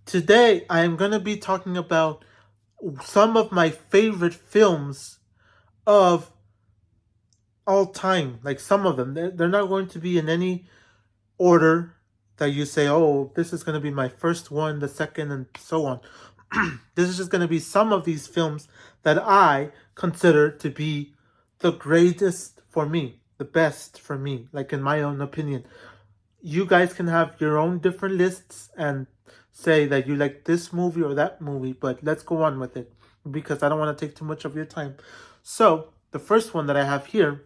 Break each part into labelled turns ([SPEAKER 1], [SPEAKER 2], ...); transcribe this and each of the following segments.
[SPEAKER 1] Today I am going to be talking about some of my favorite films of all time. Like some of them. They're not going to be in any order that you say, oh, this is going to be my first one, the second, and so on. This is just going to be some of these films that I consider to be the greatest for me, the best for me, like in my own opinion. You guys can have your own different lists and say that you like this movie or that movie, but let's go on with it because I don't want to take too much of your time. So, the first one that I have here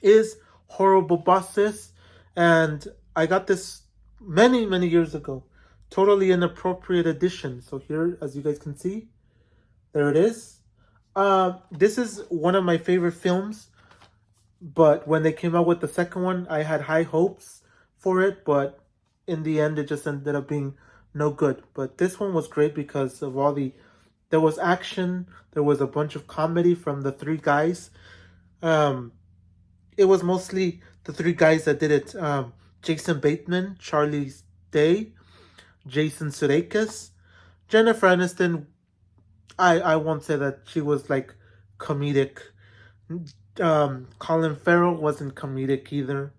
[SPEAKER 1] is Horrible Bosses, and I got this many, many years ago. Totally inappropriate edition. So, here, as you guys can see, there it is. This is one of my favorite films, but when they came out with the second one, I had high hopes for it, but in the end, it just ended up being no good. But this one was great because of all the there was action, there was a bunch of comedy from the three guys. Um, it was mostly the three guys that did it: Jason Bateman, Charlie Day, Jason Sudeikis, Jennifer Aniston. I won't say that she was like comedic. Colin Farrell wasn't comedic either.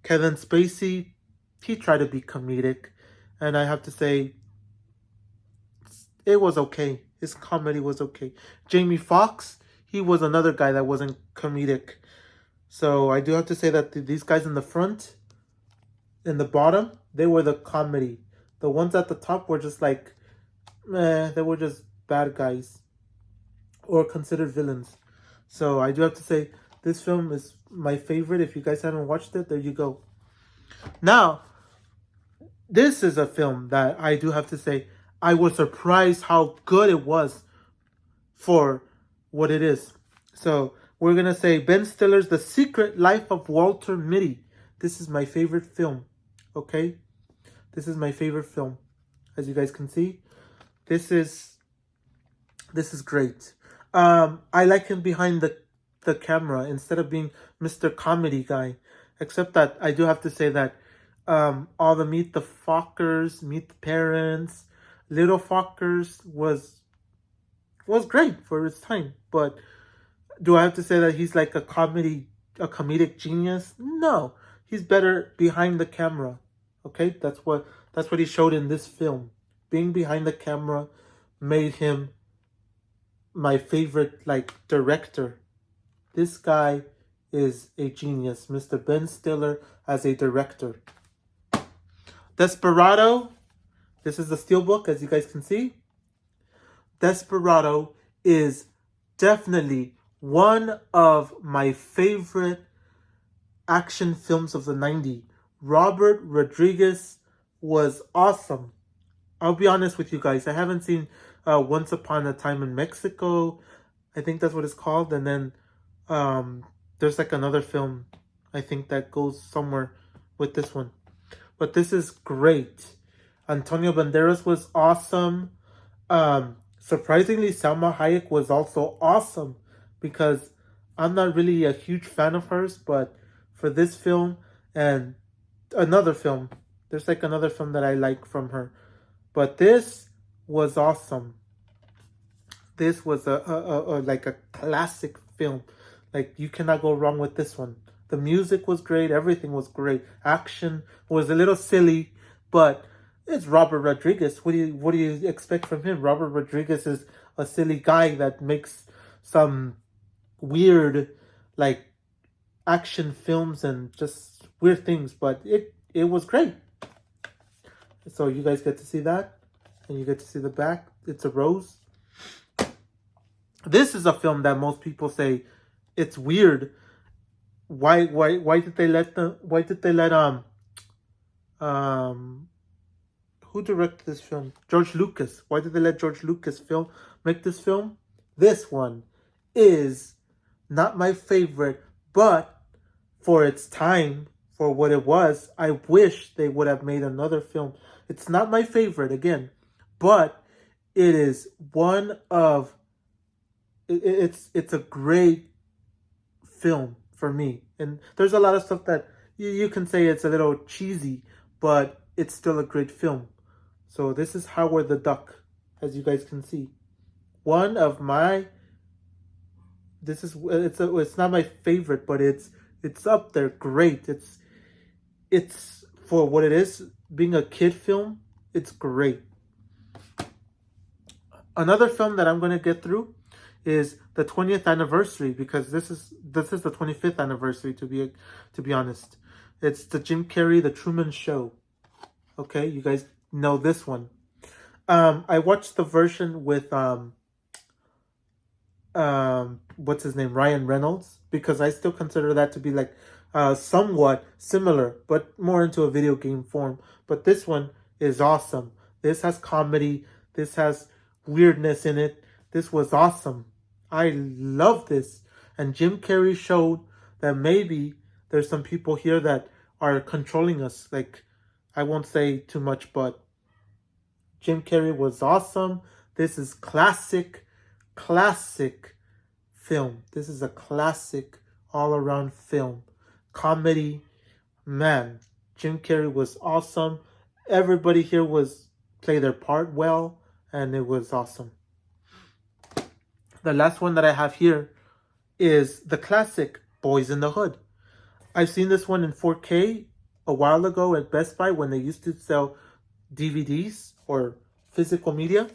[SPEAKER 1] Kevin Spacey, he tried to be comedic, and I have to say it was okay. His comedy was okay. Jamie Foxx, he was another guy that wasn't comedic. So I do have to say that these guys in the front, in the bottom, they were the comedy. The ones at the top were just like, they were just bad guys or considered villains. So I do have to say this film is my favorite. If you guys haven't watched it, there you go. Now, this is a film that I do have to say I was surprised how good it was for what it is. So we're gonna say Ben Stiller's The Secret Life of Walter Mitty. This is my favorite film. Okay, this is my favorite film. As you guys can see, this is great. I like him behind the camera instead of being Mr. Comedy guy. Except that I do have to say that all the Meet the Fockers, Meet the Parents, Little Fockers was great for its time. But do I have to say that he's like a comedic genius? No, he's better behind the camera. Okay, that's what he showed in this film. Being behind the camera made him my favorite like director. This guy is a genius, Mr. Ben Stiller as a director. Desperado, this is the steelbook as you guys can see. Desperado is definitely one of my favorite action films of the 90s. Robert Rodriguez was awesome. I'll be honest with you guys. I haven't seen Once Upon a Time in Mexico. I think that's what it's called. And then there's like another film I think that goes somewhere with this one. But this is great. Antonio Banderas was awesome. Surprisingly, Salma Hayek was also awesome because I'm not really a huge fan of hers, but for this film and another film, there's like another film that I like from her. But this was awesome. This was a like a classic film. Like you cannot go wrong with this one. The music was great. Everything was great. Action was a little silly, but it's Robert Rodriguez. What do you expect from him? Robert Rodriguez is a silly guy that makes some weird like action films and just weird things, but it was great. So you guys get to see that, and you get to see the back. It's a rose. This is a film that most people say it's weird. Why did they let um who directed this film? George Lucas. Why did they let George Lucas make this film? This one is not my favorite, but for its time, for what it was, I wish they would have made another film. It's not my favorite again, but it is one of it's a great film for me. And there's a lot of stuff that you can say it's a little cheesy, but it's still a great film. So this is Howard the Duck, as you guys can see. One of my, it's not my favorite, but it's up there. Great. It's for what it is, being a kid film. It's great. Another film that I'm going to get through is the 20th anniversary, because this is the 25th anniversary to be honest. It's the Jim Carrey The Truman Show. Okay, you guys know this one. I watched the version with what's his name, Ryan Reynolds, because I still consider that to be like somewhat similar, but more into a video game form. But this one is awesome. This has comedy. This has weirdness in it. This was awesome. I love this. And Jim Carrey showed that maybe there's some people here that are controlling us. Like, I won't say too much, but Jim Carrey was awesome. This is classic film. This is a classic all-around film. Comedy, man. Jim Carrey was awesome. Everybody here played their part well, and it was awesome. The last one that I have here is the classic Boys in the Hood. I've seen this one in 4K a while ago at Best Buy when they used to sell DVDs or physical media.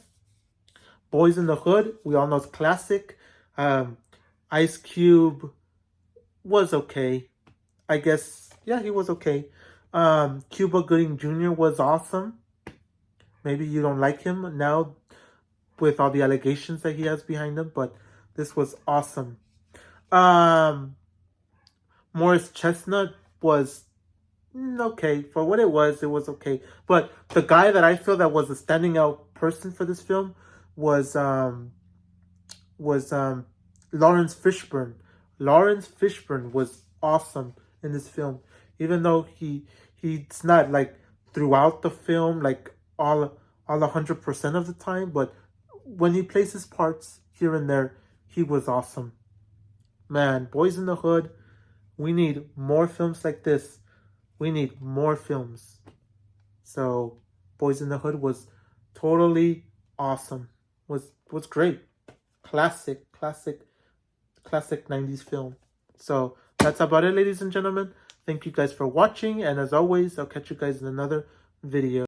[SPEAKER 1] Boys in the Hood, we all know it's classic. Ice Cube was okay. I guess, yeah, he was okay. Cuba Gooding Jr. was awesome. Maybe you don't like him now with all the allegations that he has behind him, but this was awesome. Morris Chestnut was okay. For what it was okay. But the guy that I feel that was a standing out person for this film was Lawrence Fishburne. Lawrence Fishburne was awesome in this film, even though he's not like throughout the film like all 100% of the time, but when he plays his parts here and there, he was awesome. Man, Boys in the Hood, we need more films like this. We need more films. So, Boys in the Hood was totally awesome. Was great. Classic 90s film. So, that's about it, ladies and gentlemen. Thank you guys for watching, and as always, I'll catch you guys in another video.